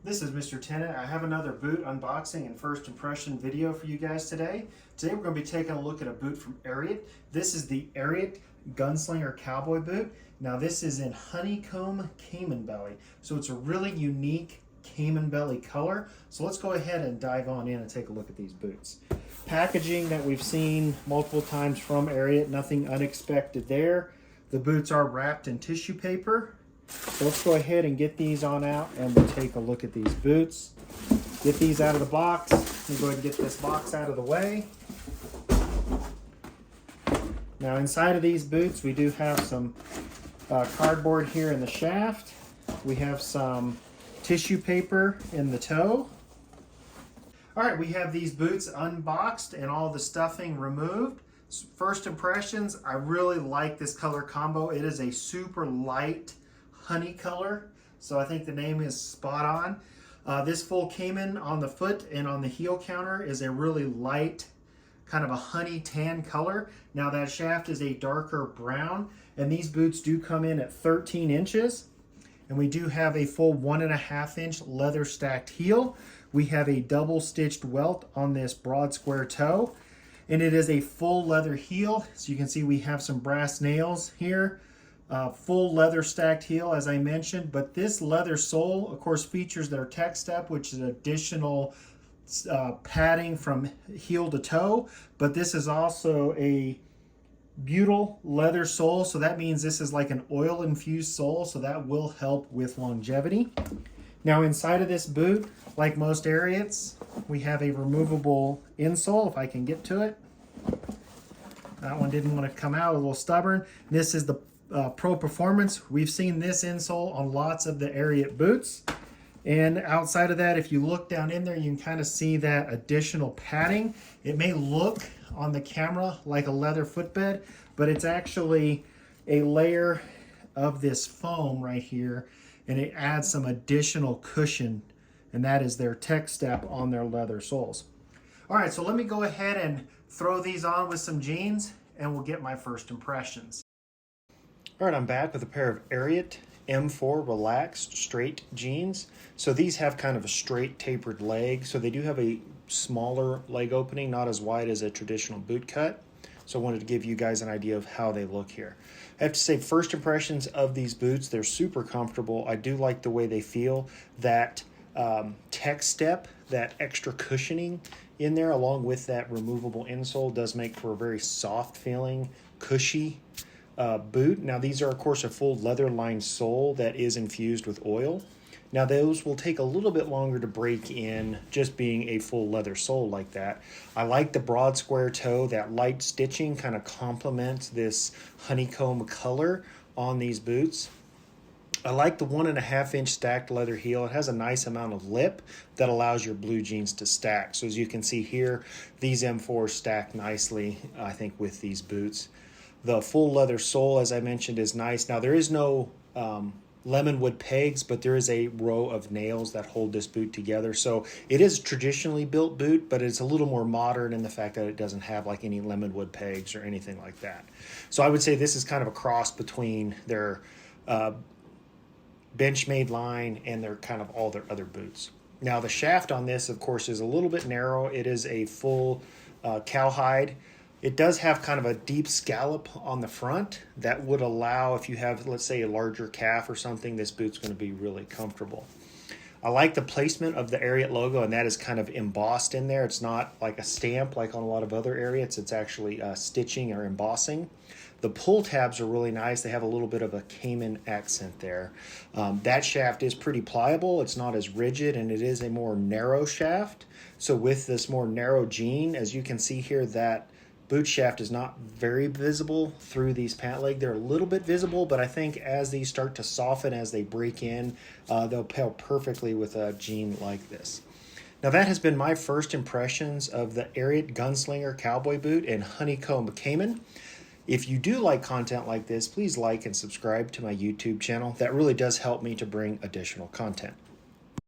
This is Mr. Tennant. I have another boot unboxing and first impression video for you guys today. Today we're going to be taking a look at a boot from Ariat. This is the Ariat Gunslinger Cowboy boot. Now this is in Honeycomb Caiman belly. So it's a really unique Caiman belly color. So let's go ahead and dive on in and take a look at these boots. Packaging that we've seen multiple times from Ariat, nothing unexpected there. The boots are wrapped in tissue paper. So let's go ahead and get these on out and we'll take a look at these boots. Get these out of the box. We'll go ahead and get this box out of the way. Now inside of these boots we do have some cardboard here in the shaft. We have some tissue paper in the toe. Alright, we have these boots unboxed and all the stuffing removed. First impressions, I really like this color combo. It is a super light honey color, so I think the name is spot on. This full Caiman on the foot and on the heel counter is a really light kind of a honey tan color. Now that shaft is a darker brown, and these boots do come in at 13 inches, and we do have a full 1.5 inch leather stacked heel. We have a double stitched welt on this broad square toe, and it is a full leather heel. So you can see we have some brass nails here. Full leather stacked heel, as I mentioned, but this leather sole, of course, features their tech step, which is additional padding from heel to toe, but this is also a butyl leather sole, so that means this is like an oil infused sole, so that will help with longevity. Now inside of this boot, like most Ariats, we have a removable insole, if I can get to it. That one didn't want to come out, a little stubborn. This is the Pro Performance. We've seen this insole on lots of the Ariat boots. And outside of that, if you look down in there, you can kind of see that additional padding. It may look on the camera like a leather footbed, but it's actually a layer of this foam right here, and it adds some additional cushion, and that is their tech step on their leather soles. All right, so let me go ahead and throw these on with some jeans, and we'll get my first impressions. All right, I'm back with a pair of Ariat M4 relaxed straight jeans. So these have kind of a straight tapered leg. So they do have a smaller leg opening, not as wide as a traditional boot cut. So I wanted to give you guys an idea of how they look here. I have to say, first impressions of these boots, they're super comfortable. I do like the way they feel. That tech step, that extra cushioning in there, along with that removable insole, does make for a very soft feeling, cushy boot. Now these are of course a full leather lined sole that is infused with oil. Now those will take a little bit longer to break in, just being a full leather sole like that. I like the broad square toe. That light stitching kind of complements this honeycomb color on these boots. I like the 1.5 inch stacked leather heel. It has a nice amount of lip that allows your blue jeans to stack. So as you can see here, these M4s stack nicely, I think, with these boots. The full leather sole, as I mentioned, is nice. Now there is no lemonwood pegs, but there is a row of nails that hold this boot together. So it is a traditionally built boot, but it's a little more modern in the fact that it doesn't have like any lemonwood pegs or anything like that. So I would say this is kind of a cross between their Benchmade line and their kind of all their other boots. Now the shaft on this, of course, is a little bit narrow. It is a full cowhide. It does have kind of a deep scallop on the front that would allow, if you have, let's say, a larger calf or something, this boot's going to be really comfortable. I like the placement of the Ariat logo, and that is kind of embossed in there. It's not like a stamp like on a lot of other Ariats. It's actually stitching or embossing. The pull tabs are really nice. They have a little bit of a Caiman accent there. That shaft is pretty pliable. It's not as rigid, and it is a more narrow shaft. So with this more narrow jean, as you can see here, that boot shaft is not very visible through these pant leg. They're a little bit visible, but I think as these start to soften, as they break in, they'll pair perfectly with a jean like this. Now that has been my first impressions of the Ariat Gunslinger Cowboy boot in Honeycomb Caiman. If you do like content like this, please like and subscribe to my YouTube channel. That really does help me to bring additional content.